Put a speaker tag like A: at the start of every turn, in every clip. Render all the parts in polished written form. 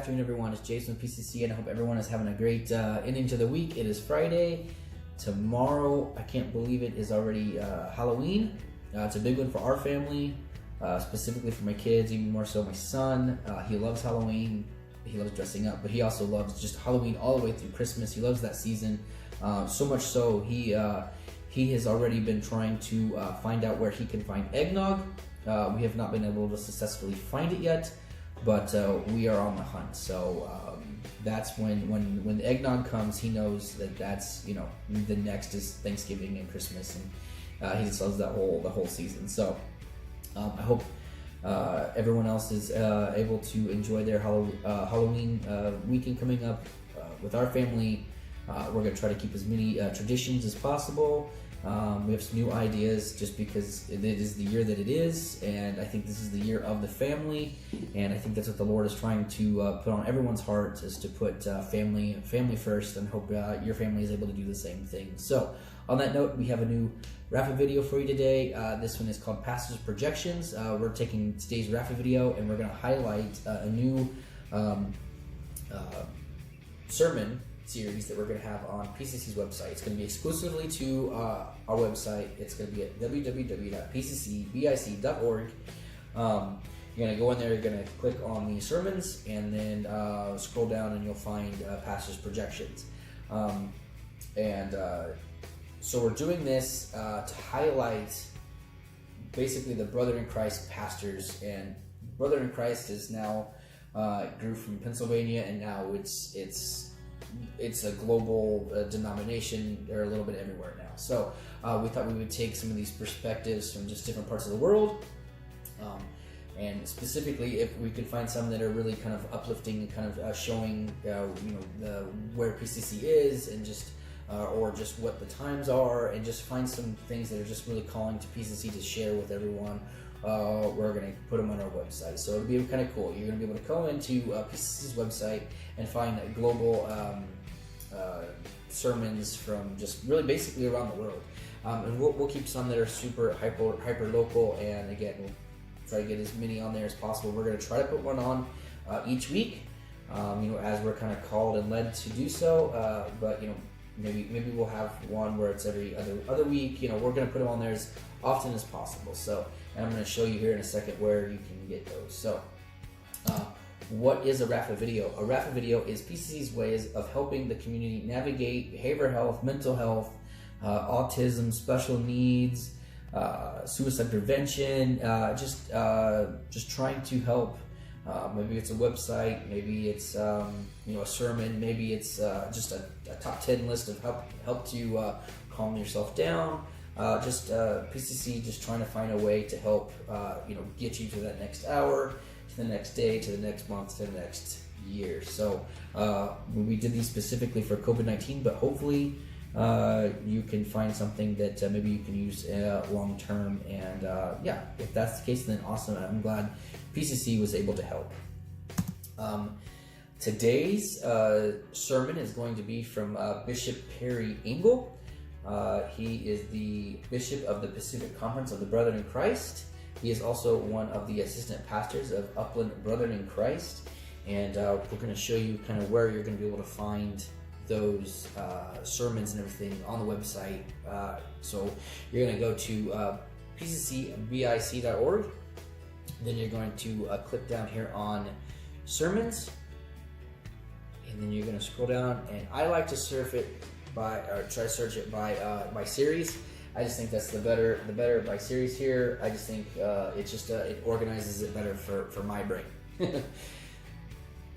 A: afternoon, everyone. It's Jason from PCC, and I hope everyone is having a great ending to the week. It is Friday. Tomorrow, I can't believe it, is already Halloween. It's a big one for our family, specifically for my kids, even more so my son. He loves Halloween. He loves dressing up, but he also loves just Halloween all the way through Christmas. He loves that season, so much so he has already been trying to find out where he can find eggnog. We have not been able to successfully find it yet, but we are on the hunt. So that's when the eggnog comes, he knows that that's the next is Thanksgiving and Christmas, and he just loves the whole season. So I hope everyone else is able to enjoy their Halloween weekend coming up with our family. We're going to try to keep as many traditions as possible. We have some new ideas just because it is the year that it is, and I think this is the year of the family, and I think that's what the Lord is trying to put on everyone's heart, is to put family first, and hope your family is able to do the same thing. So on that note, we have a new Rapha video for you today. This one is called Pastor's Projections. We're taking today's Rapha video and we're going to highlight a new sermon series that we're going to have on PCC's website. It's going to be exclusively to our website. It's going to be at www.pccbic.org. You're going to go in there, you're going to click on the sermons, and then scroll down and you'll find Pastor's Projections. So we're doing this to highlight basically the Brother in Christ pastors, and Brother in Christ is now grew from Pennsylvania, and now it's a global denomination. They're a little bit everywhere now. So we thought we would take some of these perspectives from just different parts of the world, and specifically if we could find some that are really kind of uplifting and kind of showing where PCC is, and just or just what the times are, and just find some things that are just really calling to PCC to share with everyone. We're going to put them on our website, so it'll be kind of cool. You're going to be able to go into PCC's website and find global sermons from just really basically around the world, and we'll keep some that are super hyper local, and again, we'll try to get as many on there as possible. We're going to try to put one on each week, as we're kind of called and led to do so, but maybe we'll have one where it's every other week. We're going to put them on there as often as possible. So, and I'm going to show you here in a second where you can get those. So, what is a Rapha video? A Rapha video is PCC's ways of helping the community navigate behavioral health, mental health, autism, special needs, suicide prevention, just trying to help. Maybe it's a website, maybe it's a sermon, maybe it's just a top 10 list of help to calm yourself down. PCC just trying to find a way to help get you to that next hour, to the next day, to the next month, to the next year. So we did these specifically for COVID-19, but hopefully you can find something that maybe you can use long term, and if that's the case, then awesome. I'm glad PCC was able to help. Today's sermon is going to be from Bishop Perry Engel. He is the Bishop of the Pacific Conference of the Brethren in Christ. He is also one of the assistant pastors of Upland Brethren in Christ, and we're going to show you kind of where you're going to be able to find those sermons and everything on the website. So you're going to go to pccbic.org. Then you're going to click down here on sermons, and then you're going to scroll down. And I like to search it by series. I just think that's the better by series here. I just think it organizes it better for my brain.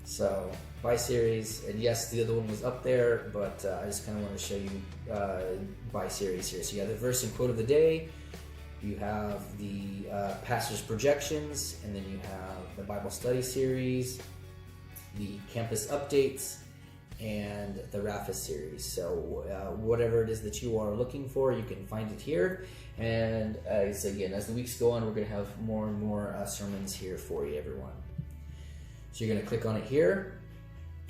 A: So by series, and yes, the other one was up there, but I just kind of want to show you by series here. So you have the verse and quote of the day, you have the pastor's projections, and then you have the Bible study series, the campus updates, and the Rapha series. So whatever it is that you are looking for, you can find it here. And so again, as the weeks go on, we're going to have more and more sermons here for you, everyone. So you're going to click on it here.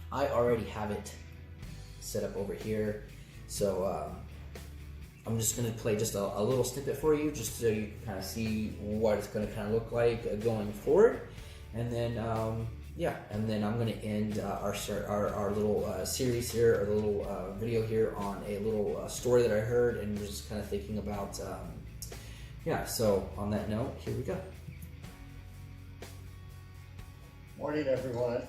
A: I already have it set up over here. So I'm just going to play just a little snippet for you, just so you can kind of see what it's going to kind of look like going forward. And then yeah, and then I'm going to end our little series here, or the little video here, on a little story that I heard, and was just kind of thinking about, yeah, so on that note, here we go.
B: Morning, everyone.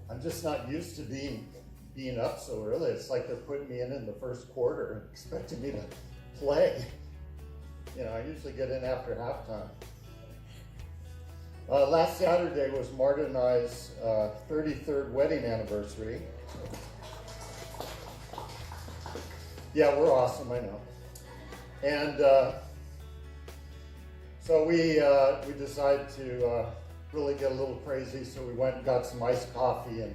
B: I'm just not used to being up so early. It's like they're putting me in the first quarter and expecting me to play. You know, I usually get in after halftime. Last Saturday was Marta and I's 33rd wedding anniversary. Yeah, we're awesome, I know. And so we decided to really get a little crazy, so we went and got some iced coffee and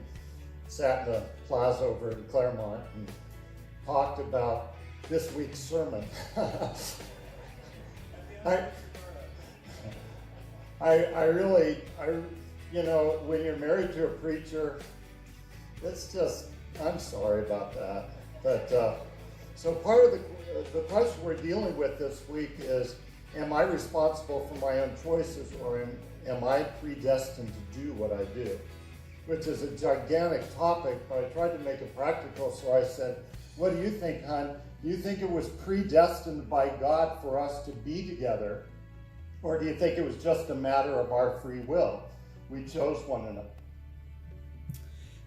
B: sat in the plaza over in Claremont and talked about this week's sermon. I really, you know, when you're married to a preacher, it's just, I'm sorry about that. But, so part of the question we're dealing with this week is, am I responsible for my own choices, or am I predestined to do what I do? Which is a gigantic topic, but I tried to make it practical, so I said, what do you think, hon? Do you think it was predestined by God for us to be together? Or do you think it was just a matter of our free will? We chose one another.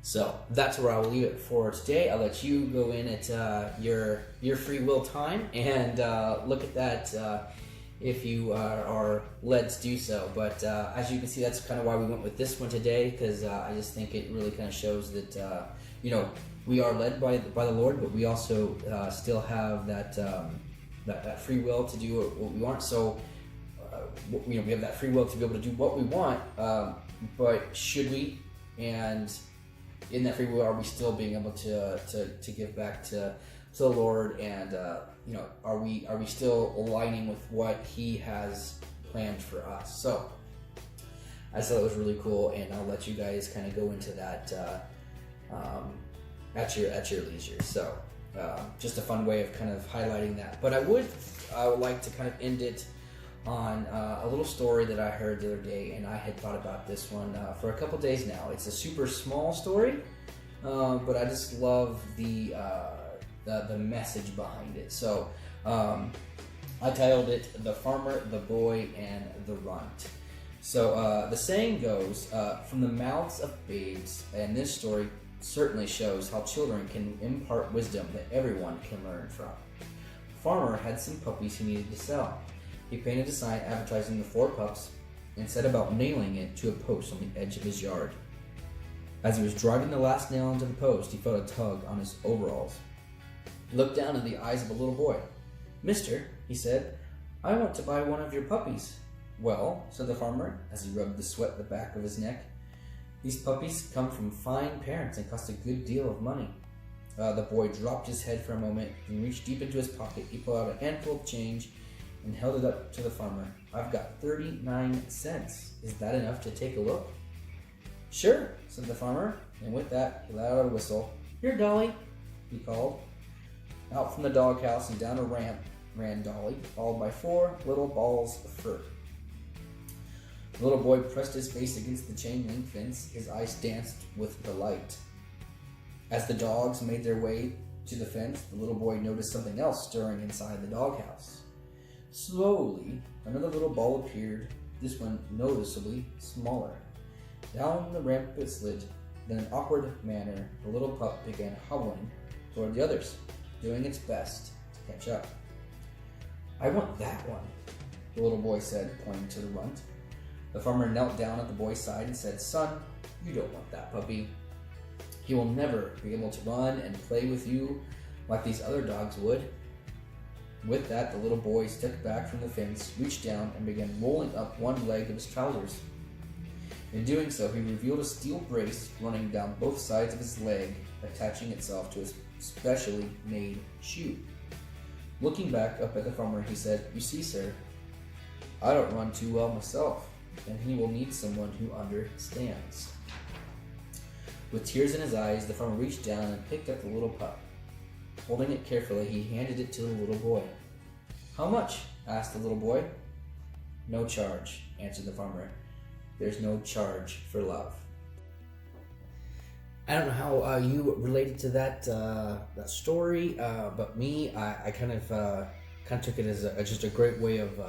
A: So that's where I'll leave it for today. I'll let you go in at your free will time and look at that if you are led to do so. But as you can see, that's kind of why we went with this one today, because I just think it really kind of shows that you know, we are led by the Lord, but we also still have that free will to do what we want. So you know, we have that free will to be able to do what we want, but should we, and in that free will, are we still being able to give back to the Lord, and you know, are we still aligning with what He has planned for us? So I thought it was really cool, and I'll let you guys kind of go into that at your leisure. So just a fun way of kind of highlighting that. But I would like to kind of end it on a little story that I heard the other day, and I had thought about this one for a couple days now. It's a super small story, but I just love the message behind it. So I titled it "The Farmer, the Boy, and the Runt." So the saying goes, "From the mouths of babes," and this story certainly shows how children can impart wisdom that everyone can learn from. The farmer had some puppies he needed to sell. He painted a sign advertising the 4 pups and set about nailing it to a post on the edge of his yard. As he was driving the last nail into the post, he felt a tug on his overalls. He looked down in the eyes of a little boy. "Mister," he said, "I want to buy one of your puppies." "Well," said the farmer, as he rubbed the sweat at the back of his neck, "these puppies come from fine parents and cost a good deal of money." The boy dropped his head for a moment and reached deep into his pocket. He pulled out a handful of change and held it up to the farmer. "I've got 39 cents. Is that enough to take a look?" "Sure," said the farmer, and with that, he let out a whistle. "Here, Dolly," he called. Out from the doghouse and down a ramp ran Dolly, followed by 4 little balls of fur. The little boy pressed his face against the chain link fence. His eyes danced with delight. As the dogs made their way to the fence, the little boy noticed something else stirring inside the doghouse. Slowly, another little ball appeared, this one noticeably smaller. Down the ramp it slid. In an awkward manner, the little pup began hobbling toward the others, doing its best to catch up. "I want that one," the little boy said, pointing to the runt. The farmer knelt down at the boy's side and said, "Son, you don't want that puppy. He will never be able to run and play with you like these other dogs would." With that, the little boy stepped back from the fence, reached down, and began rolling up one leg of his trousers. In doing so, he revealed a steel brace running down both sides of his leg, attaching itself to a specially made shoe. Looking back up at the farmer, he said, "You see, sir, I don't run too well myself, and he will need someone who understands." With tears in his eyes, the farmer reached down and picked up the little pup. Holding it carefully, he handed it to the little boy. "How much?" asked the little boy. "No charge," answered the farmer. "There's no charge for love." I don't know how you related to that story, but me, I kind of took it as just a great way of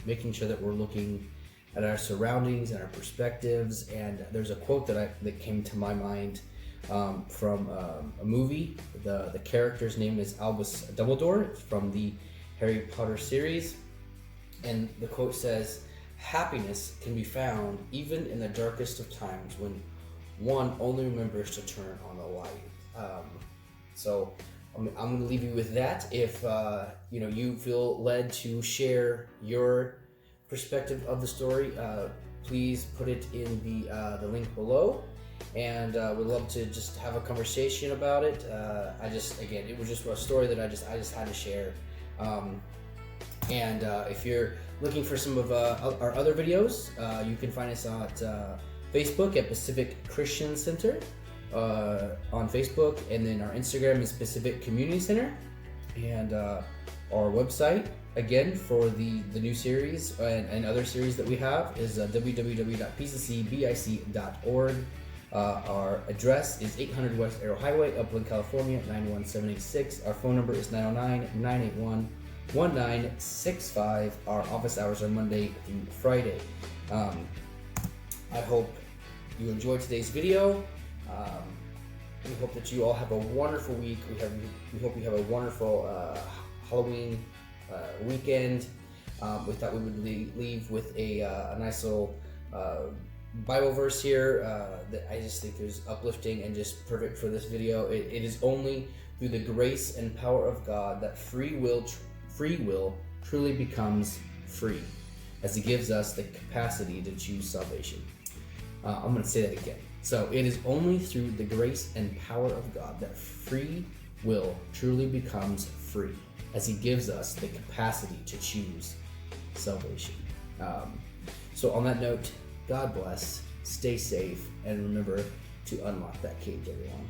A: making sure that we're looking at our surroundings and our perspectives. And there's a quote that came to my mind from a movie. The character's name is Albus Dumbledore. It's from the Harry Potter series, and the quote says, "Happiness can be found even in the darkest of times when one only remembers to turn on the light." So I'm going to leave you with that. If you feel led to share your perspective of the story, please put it in the link below, and we'd love to just have a conversation about it. It was just a story that I just had to share. If you're looking for some of our other videos, you can find us at Facebook at Pacific Christian Center on Facebook, and then our Instagram is Pacific Community Center, and our website again for the new series and other series that we have is www.pccbic.org. Our address is 800 West Arrow Highway, Upland, California 91786. Our phone number is 909-981-1965. Our office hours are Monday through Friday. I hope you enjoyed today's video. We hope that you all have a wonderful week. We hope you have a wonderful Halloween weekend. We thought we would leave with a nice little Bible verse here that I just think is uplifting and just perfect for this video. It is only through the grace and power of God that free will truly becomes free, as He gives us the capacity to choose salvation. I'm going to say that again. So it is only through the grace and power of God that free will truly becomes free, as He gives us the capacity to choose salvation. So on that note, God bless, stay safe, and remember to unlock that cage, everyone.